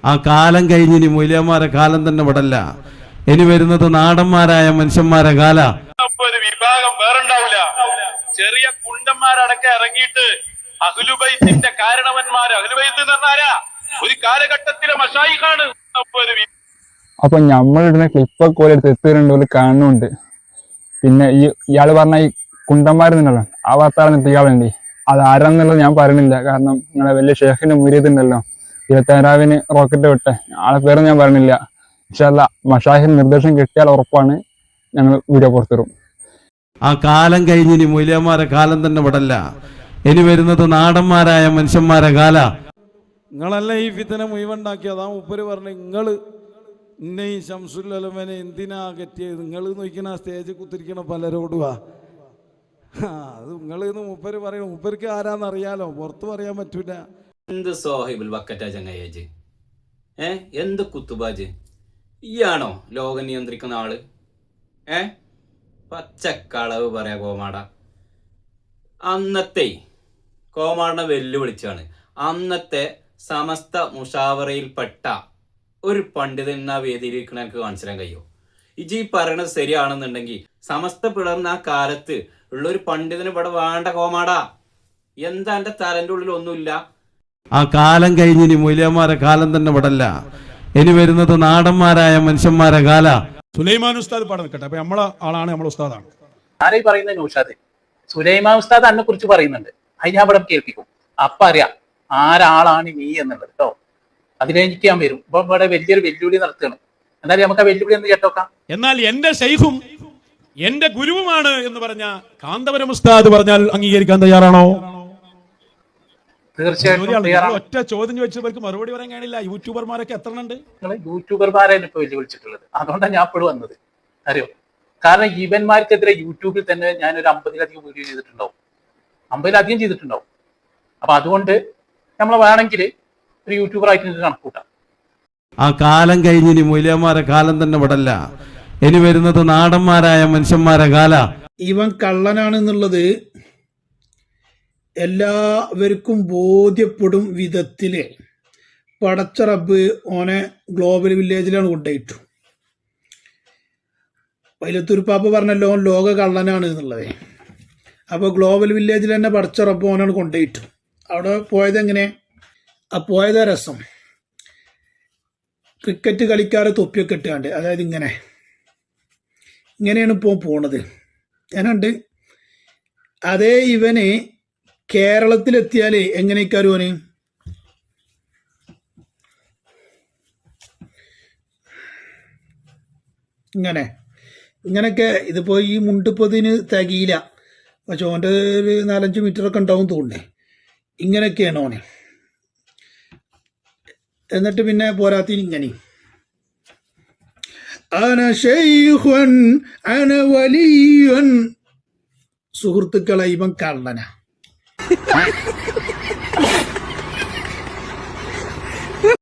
ആ കാലം കഴിഞ്ഞിനി മൂല്യന്മാരെ കാലം തന്നെ വിടല്ല. ഇനി വരുന്നത് നാടന്മാരായ മനുഷ്യന്മാരെ കാല. ഒരു വിഭാഗം വേറുണ്ടാവില്ല. ചെറിയ കുണ്ടന്മാരടക്കം ഇറങ്ങിയിട്ട് അഹ്ലുബൈത്തിന്റെ കാരണവന്മാര്, അഹ്ലുബൈത്ത് എന്ന് പറഞ്ഞാരാ ഒരു കാലഘട്ടത്തിലെ മശായിഖാണ്. അപ്പൊ നമ്മളിടുന്ന ക്ലിപ്പൊക്കെ പോലെ എടുത്ത് എത്തിരണ്ട് കാണുന്നുണ്ട്. പിന്നെ ഇയാള് പറഞ്ഞ ഈ കുണ്ടന്മാരുണ്ടല്ലോ, ആ വാർത്താളെന്നിട്ട് ഇയാളുണ്ട്. അത് ആരാന്നുള്ളത് ഞാൻ പറയുന്നില്ല, കാരണം നിങ്ങളെ വലിയ ഷേഖിന്റെ മുരീതുണ്ടല്ലോ, 27 റോക്കറ്റ് വിട്ടെ, ആളെ പേരൊന്നും ഞാൻ പറയുന്നില്ല. ഇൻഷാല്ലാ മഷാഹിന് നിർദ്ദേശം കിട്ടിയാൽ ഉറപ്പാണ് ഞങ്ങൾ വീഡിയോ പുറത്തിടും. ആ കാലം കഴിഞ്ഞിനി മൂല്യന്മാരെ കാലം തന്നെ വിടല്ല. ഇനി വരുന്നത് നാടന്മാരായ മനുഷ്യന്മാരെ കാല. നിങ്ങളല്ല ഈ ഫിത്തന മുഴുവണ്ടാക്കി. അതാ മൂപ്പര് പറഞ്ഞു, നിങ്ങൾ ഇന്നെ ഈ ശംസുല്ലമനെ എന്തിനാ കെറ്റിയത്? നിങ്ങൾ നോക്കിന സ്റ്റേജിൽ കുത്തിരിക്കണ പലരോടുവാ. അത് നിങ്ങളിന്ന് മൂപ്പര് പറയണം. മൂപ്പർക്ക് ആരാന്നറിയാലോ, പുറത്ത് പറയാൻ പറ്റൂല. എന്ത് സോഹിബുൽ വക്കറ്റാ ചങ്ങായേജ്, എന്ത് കുത്തുബാജ്, ഈയാണോ ലോകം നിയന്ത്രിക്കുന്ന ആള്? പച്ചക്കളവ് പറയാ കോമാട. അന്നത്തെ കോമാടിനെ വെല്ലുവിളിച്ചാണ് അന്നത്തെ സമസ്ത മുഷാവറയിൽപ്പെട്ട ഒരു പണ്ഡിതൻ ആ വേദിയിലിരിക്കണ എനിക്ക് കാണിച്ചിരാൻ കഴിയോ? ഇജി പറയണത് ശരിയാണെന്നുണ്ടെങ്കിൽ സമസ്ത പിളർന്ന ആ കാലത്ത് ഉള്ള ഒരു പണ്ഡിതന് ഇവിടെ വേണ്ട കോമാടാ. എന്താ എന്റെ തലന്റെ ഉള്ളിൽ ഒന്നുമില്ല. ആ കാലം കഴിഞ്ഞിനി മൂല്യന്മാരെ കാലം തന്നെ വിടല്ല. ഇനി വരുന്നത് നാടന്മാരായ മനുഷ്യന്മാരെ കാല. സുലൈമാൻ ഉസ്താദ് പാടാൻ നിൽക്കട്ടെ. അപ്പൊ നമ്മളെ ആളാണ്, നമ്മളെ ഉസ്താദാണ്. ആരായി പറയുന്നത്? നൗഷാദ്. സുലൈമാൻ ഉസ്താദ് എന്നെ കുറിച്ച് പറയുന്നുണ്ട്. അത് ഞാൻ ഇവിടെ കേൾപ്പിക്കും. അപ്പൊ അറിയാം ആരാളാണ് നീ എന്നുള്ളത് കേട്ടോ. അതിലെനിക്ക് ഞാൻ വരും. ഇപ്പൊ ഇവിടെ വലിയൊരു വെല്ലുവിളി നടത്തുകയാണ്. എന്നാലും നമുക്ക് ആ വെല്ലുവിളി ഒന്ന് കേട്ടോക്കാം. എന്നാൽ എന്റെ ശൈഖും എന്റെ ഗുരുവുമാണ് എന്ന് പറഞ്ഞ കാന്തപുരം ഉസ്താദ് പറഞ്ഞാൽ അംഗീകരിക്കാൻ തയ്യാറാണോ? തീർച്ചയായിട്ടും. ഒറ്റ ചോദ്യം ചോദിച്ചവർക്ക് മറുപടി പറയാൻ കാണില്ല. യൂട്യൂബർമാരൊക്കെ എത്ര ഉണ്ട്? യൂട്യൂബർമാരാണ് ഇപ്പൊ വെല്ലുവിളിച്ചിട്ടുള്ളത്. അതുകൊണ്ടാണ് ഞാൻ ഇപ്പോഴും വന്നത്, അറിയോ? കാരണം ഇവന്മാർക്കെതിരെ യൂട്യൂബിൽ തന്നെ ഞാൻ ഒരു 50-ലധികം വീഡിയോ ചെയ്തിട്ടുണ്ടാവും. 50-ലധികം ചെയ്തിട്ടുണ്ടാവും. അപ്പൊ അതുകൊണ്ട് നമ്മൾ വേണമെങ്കിൽ ഒരു യൂട്യൂബറായിട്ട് കണക്കൂട്ടാം. ആ കാലം കഴിഞ്ഞിനി മൂല്യന്മാരെ കാലം തന്നെ വിടല്ല. ഇനി വരുന്നത് നാടന്മാരായ മനുഷ്യന്മാരെ കാല. ഇവൻ കള്ളനാണെന്നുള്ളത് എല്ലാവർക്കും ബോധ്യപ്പെടും വിധത്തില് പടച്ച റബ്ബ് ഓനെ ഗ്ലോബൽ വില്ലേജിലാണ് കൊണ്ടുപോയിട്ടു. പൈലത്തൂർപ്പാപ്പ പറഞ്ഞല്ലോ ഓൻ ലോക കള്ളനാണ് എന്നുള്ളത്. അപ്പോൾ ഗ്ലോബൽ വില്ലേജിൽ തന്നെ പടച്ച റബ്ബ് ഓനാണ് കൊണ്ടുപോയിട്ടു. അവിടെ പോയത് എങ്ങനെ? ആ പോയതാ രസം. ക്രിക്കറ്റ് കളിക്കാരെ തൊപ്പിയൊക്കെ ഇട്ടാണ്ട്, അതായത് ഇങ്ങനെയാണ് ഇപ്പോൾ പോണത്. ഞാനുണ്ട്. അതേ ഇവന് കേരളത്തിലെത്തിയാൽ എങ്ങനെയൊക്കെ ഓന് ഇങ്ങനെയൊക്കെ. ഇതിപ്പോൾ ഈ മുണ്ടിപ്പതിന് തികയില്ല, പക്ഷെ ഓൻ്റെ ഒരു 4-5 മീറ്ററൊക്കെ ഉണ്ടാവും തോന്നേ. ഇങ്ങനെയൊക്കെയാണ് ഓന്. എന്നിട്ട് പിന്നെ പോരാത്തിന് ഇങ്ങനെ സുഹൃത്തുക്കളെ, ഇവൻ കള്ളനാ.